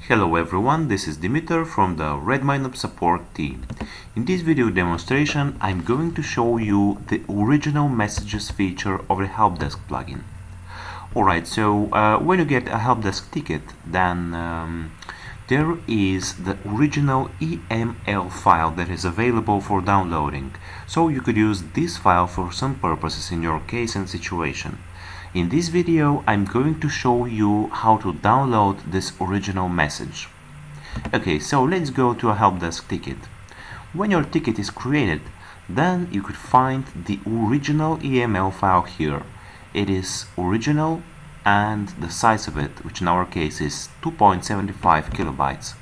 Hello everyone, this is Dimitar from the RedmineUP support team. In this video demonstration, I'm going to show you the original messages feature of the Helpdesk plugin. Alright, so when you get a Helpdesk ticket, then there is the original EML file that is available for downloading. So you could use this file for some purposes in your case and situation. In this video, I'm going to show you how to download this original message. Okay, so let's go to a Helpdesk ticket. When your ticket is created, then you could find the original EML file here. It is original and the size of it, which in our case is 2.75 kilobytes.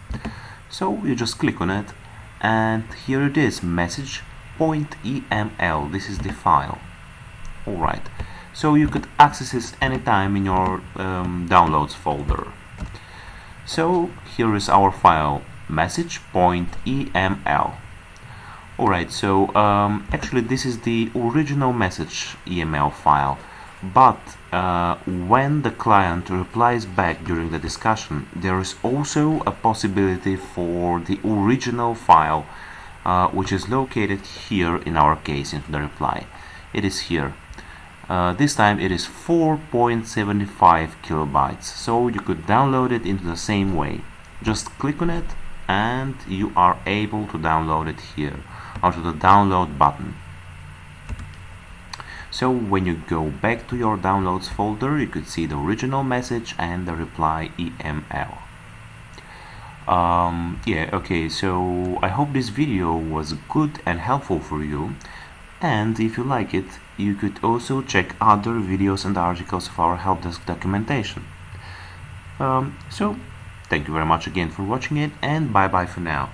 So you just click on it and here it is, message.eml. This is the file. Alright. So you could access this anytime in your downloads folder. So here is our file, message.eml. Alright, so actually this is the original message EML file, but when the client replies back during the discussion, there is also a possibility for the original file, which is located here in our case in the reply. It is here. This time it is 4.75 kilobytes, so you could download it in the same way. Just click on it and you are able to download it here onto the download button. So when you go back to your downloads folder, you could see the original message and the reply EML. Okay, so I hope this video was good and helpful for you. And if you like it, you could also check other videos and articles of our Helpdesk documentation. So, thank you very much again for watching it, and bye bye for now.